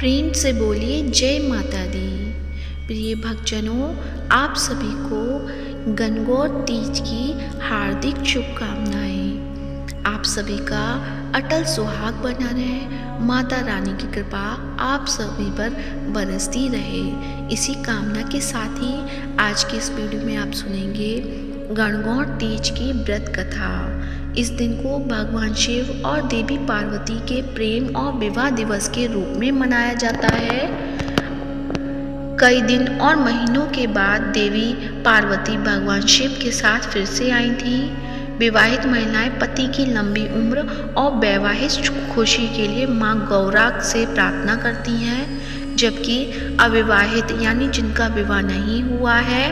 प्रेम से बोलिए जय माता दी। प्रिय भक्तजनों, आप सभी को गणगौर तीज की हार्दिक शुभकामनाएं। आप सभी का अटल सुहाग बना रहे, माता रानी की कृपा आप सभी पर बरसती रहे। इसी कामना के साथ ही आज के इस वीडियो में आप सुनेंगे गणगौर तीज की व्रत कथा। इस दिन को भगवान शिव और देवी पार्वती के प्रेम और विवाह दिवस के रूप में मनाया जाता है। कई दिन और महीनों के बाद देवी पार्वती भगवान शिव के साथ फिर से आई थी। विवाहित महिलाएं पति की लंबी उम्र और वैवाहिक खुशी के लिए मां गौरा से प्रार्थना करती हैं, जबकि अविवाहित यानी जिनका विवाह नहीं हुआ है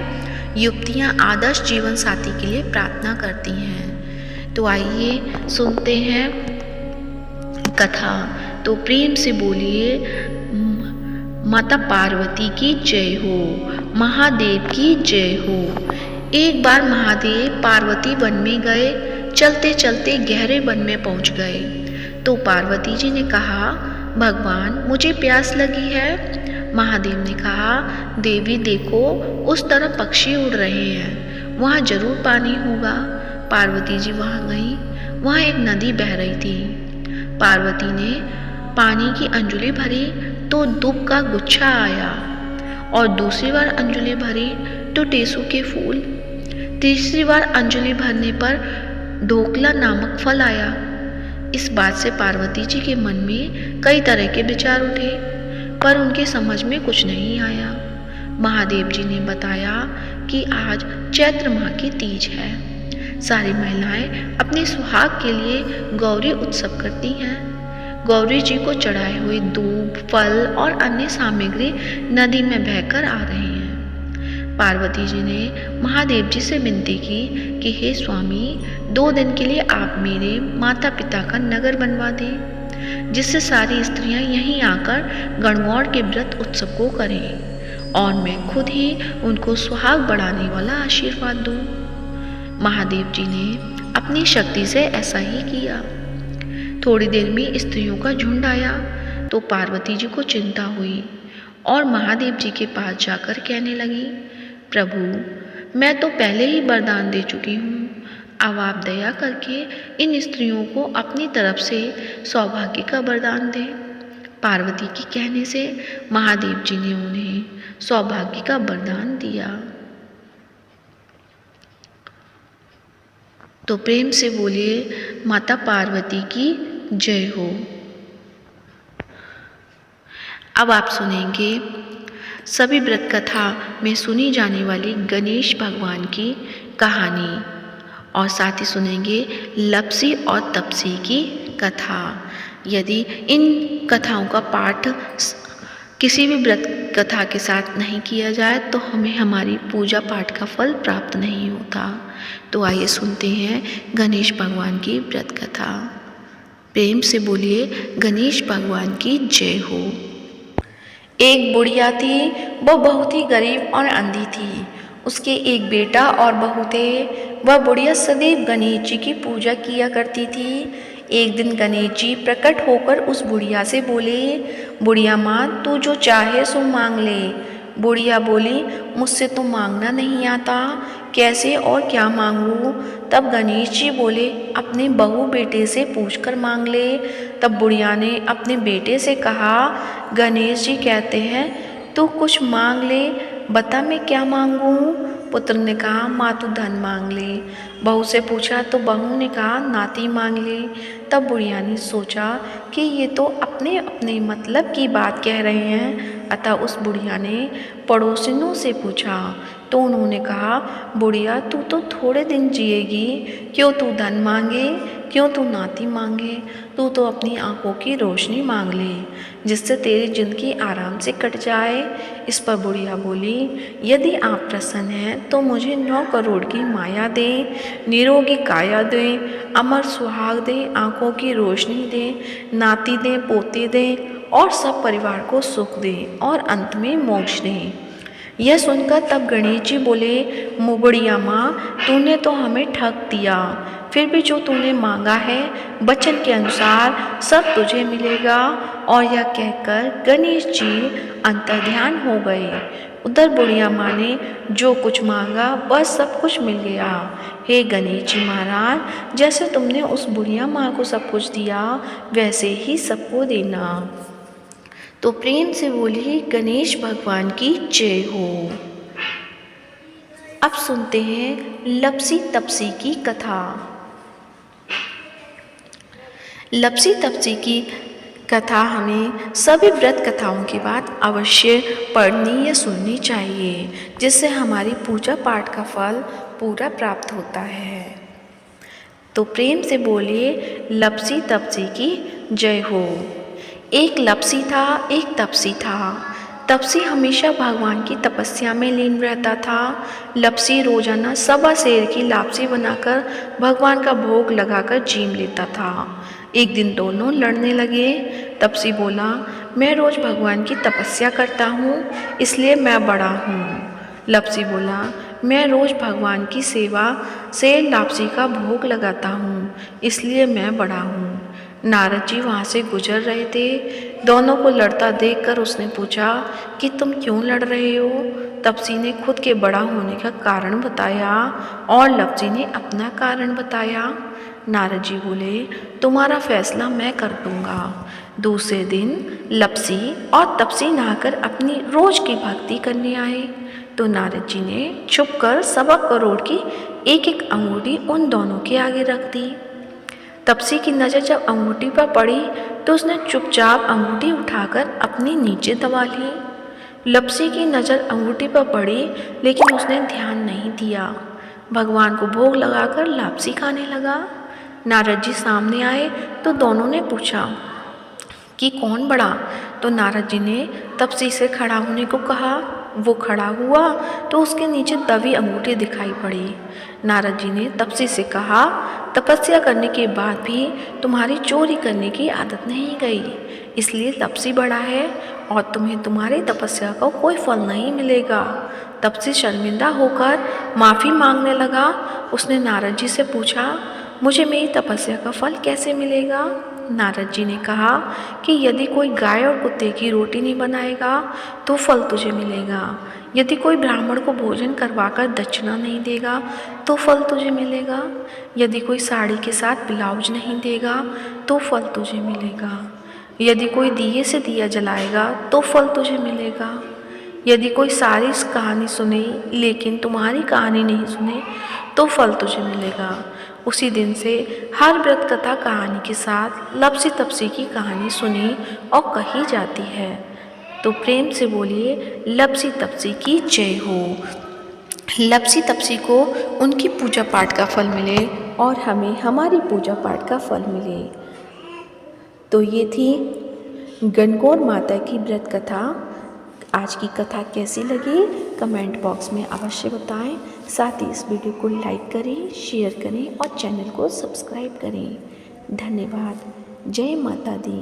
युवतियां आदर्श जीवन साथी के लिए प्रार्थना करती हैं। तो आइए सुनते हैं कथा। तो प्रेम से बोलिए माता पार्वती की जय हो, महादेव की जय हो। एक बार महादेव पार्वती वन में गए। चलते चलते गहरे वन में पहुंच गए तो पार्वती जी ने कहा, भगवान मुझे प्यास लगी है। महादेव ने कहा, देवी देखो उस तरफ पक्षी उड़ रहे हैं, वहाँ जरूर पानी होगा। पार्वती जी वहाँ गई। वहाँ एक नदी बह रही थी। पार्वती ने पानी की अंजुली भरी तो दूब का गुच्छा आया, और दूसरी बार अंजुली भरी तो टेसू के फूल। तीसरी बार अंजुली भरने पर ढोकला नामक फल आया। इस बात से पार्वती जी के मन में कई तरह के विचार उठे, पर उनके समझ में कुछ नहीं आया। महादेव जी ने बताया कि आज चैत्र माह की तीज है। सारी महिलाएं अपने सुहाग के लिए गौरी उत्सव करती हैं। गौरी जी को चढ़ाए हुए दूब, फल और अन्य सामग्री नदी में बहकर आ रहे हैं। पार्वती जी ने महादेव जी से विनती की कि हे स्वामी, 2 दिन के लिए आप मेरे माता पिता का नगर बनवा दें, जिससे सारी स्त्रियां यहीं आकर गणगौर के व्रत उत्सव को करें और मैं खुद ही उनको सुहाग बढ़ाने वाला आशीर्वाद दूं। महादेव जी ने अपनी शक्ति से ऐसा ही किया। थोड़ी देर में स्त्रियों का झुंड आया तो पार्वती जी को चिंता हुई और महादेव जी के पास जाकर कहने लगी, प्रभु मैं तो पहले ही वरदान दे चुकी हूँ, अब आप दया करके इन स्त्रियों को अपनी तरफ से सौभाग्य का वरदान दें। पार्वती के कहने से महादेव जी ने उन्हें सौभाग्य का वरदान दिया। तो प्रेम से बोलिए माता पार्वती की जय हो। अब आप सुनेंगे सभी व्रत कथा में सुनी जाने वाली गणेश भगवान की कहानी, और साथ ही सुनेंगे लपसी और तपसी की कथा। यदि इन कथाओं का पाठ किसी भी व्रत कथा के साथ नहीं किया जाए तो हमें हमारी पूजा पाठ का फल प्राप्त नहीं होता। तो आइए सुनते हैं गणेश भगवान की व्रत कथा। प्रेम से बोलिए गणेश भगवान की जय हो। एक बुढ़िया थी, वह बहुत ही गरीब और अंधी थी। उसके एक बेटा और बहू थे। वह बुढ़िया सदैव गणेश जी की पूजा किया करती थी। एक दिन गणेश जी प्रकट होकर उस बुढ़िया से बोले, बुढ़िया माँ तू जो चाहे सो मांग ले। बुढ़िया बोली, मुझसे तो मांगना नहीं आता, कैसे और क्या मांगूं। तब गणेश जी बोले, अपने बहू बेटे से पूछकर मांग ले। तब बुढ़िया ने अपने बेटे से कहा, गणेश जी कहते हैं तू कुछ मांग ले, बता मैं क्या मांगूं। पुत्र ने कहा, माँ तू धन मांग ले। बहू से पूछा तो बहू ने कहा, नाती मांग ले। तब बुढ़िया ने सोचा कि ये तो अपने अपने मतलब की बात कह रहे हैं, अतः उस बुढ़िया ने पड़ोसिनों से पूछा तो उन्होंने कहा, बुढ़िया तू तो थोड़े दिन जिएगी, क्यों तू धन मांगे, क्यों तू नाती मांगे, तू तो अपनी आंखों की रोशनी मांग ले, जिससे तेरी जिंदगी आराम से कट जाए। इस पर बुढ़िया बोली, यदि आप प्रसन्न हैं तो मुझे 9 करोड़ की माया दें, निरोगी काया दें, अमर सुहाग दें, आंखों की रोशनी दें, नाती दें, पोते दें और सब परिवार को सुख दें और अंत में मोक्ष दें। यह सुनकर तब गणेश जी बोले, मुबड़िया माँ, तूने तो हमें ठग दिया, फिर भी जो तूने मांगा है वचन के अनुसार सब तुझे मिलेगा। और यह कहकर गणेश जी अंतर्ध्यान हो गए। उधर बुढ़िया माँ ने जो कुछ मांगा बस सब कुछ मिल गया। हे गणेश जी महाराज, जैसे तुमने उस बुढ़िया माँ को सब कुछ दिया वैसे ही सबको देना। तो प्रेम से बोली गणेश भगवान की जय हो। अब सुनते हैं लपसी तपसी की कथा। लपसी तपसी की कथा हमें सभी व्रत कथाओं के बाद अवश्य पढ़नी या सुननी चाहिए, जिससे हमारी पूजा पाठ का फल पूरा प्राप्त होता है। तो प्रेम से बोलिए लपसी तपसी की जय हो। एक लपसी था, एक तपसी था। तपसी हमेशा भगवान की तपस्या में लीन रहता था। लपसी रोजाना सवा सेर की लापसी बनाकर भगवान का भोग लगाकर जीम लेता था। एक दिन दोनों लड़ने लगे। तपसी बोला, मैं रोज भगवान की तपस्या करता हूँ इसलिए मैं बड़ा हूँ। लपसी बोला, मैं रोज भगवान की सेवा से लापसी का भोग लगाता हूँ इसलिए मैं बड़ा हूँ। नारद जी वहाँ से गुजर रहे थे। दोनों को लड़ता देखकर उसने पूछा कि तुम क्यों लड़ रहे हो। तपसी ने खुद के बड़ा होने का कारण बताया और लपसी ने अपना कारण बताया। नारद जी बोले, तुम्हारा फैसला मैं कर दूंगा। दूसरे दिन लपसी और तपसी नहाकर अपनी रोज की भक्ति करने आए तो नारद जी ने छुपकर 1.25 करोड़ की एक एक अंगूठी उन दोनों के आगे रख दी। तपसी की नज़र जब अंगूठी पर पड़ी तो उसने चुपचाप अंगूठी उठाकर अपने नीचे दबा ली। लपसी की नज़र अंगूठी पर पड़ी लेकिन उसने ध्यान नहीं दिया। भगवान को भोग लगाकर लापसी खाने लगा। नारद जी सामने आए तो दोनों ने पूछा कि कौन बड़ा। तो नारद जी ने तपसी से खड़ा होने को कहा। वो खड़ा हुआ तो उसके नीचे दबी अंगूठी दिखाई पड़ी। नारद जी ने तपसी से कहा, तपस्या करने के बाद भी तुम्हारी चोरी करने की आदत नहीं गई, इसलिए तपसी बड़ा है और तुम्हें तुम्हारी तपस्या का कोई फल नहीं मिलेगा। तपसी शर्मिंदा होकर माफ़ी मांगने लगा। उसने नारद जी से पूछा, मुझे मेरी तपस्या का फल कैसे मिलेगा। नारद जी ने कहा कि यदि कोई गाय और कुत्ते की रोटी नहीं बनाएगा तो फल तुझे मिलेगा। यदि कोई ब्राह्मण को भोजन करवाकर दक्षिणा नहीं देगा तो फल तुझे मिलेगा। यदि कोई साड़ी के साथ ब्लाउज नहीं देगा तो फल तुझे मिलेगा। यदि कोई दिए से दिया जलाएगा तो फल तुझे मिलेगा। यदि कोई सारी कहानी सुने लेकिन तुम्हारी कहानी नहीं सुने तो फल तुझे मिलेगा। उसी दिन से हर व्रत कथा कहानी के साथ लपसी तपसी की कहानी सुनी और कही जाती है। तो प्रेम से बोलिए लपसी तपसी की जय हो। लपसी तपसी को उनकी पूजा पाठ का फल मिले और हमें हमारी पूजा पाठ का फल मिले। तो ये थी गणगौर माता की व्रत कथा। आज की कथा कैसी लगी कमेंट बॉक्स में अवश्य बताएं। साथ ही इस वीडियो को लाइक करें, शेयर करें और चैनल को सब्सक्राइब करें। धन्यवाद। जय माता दी।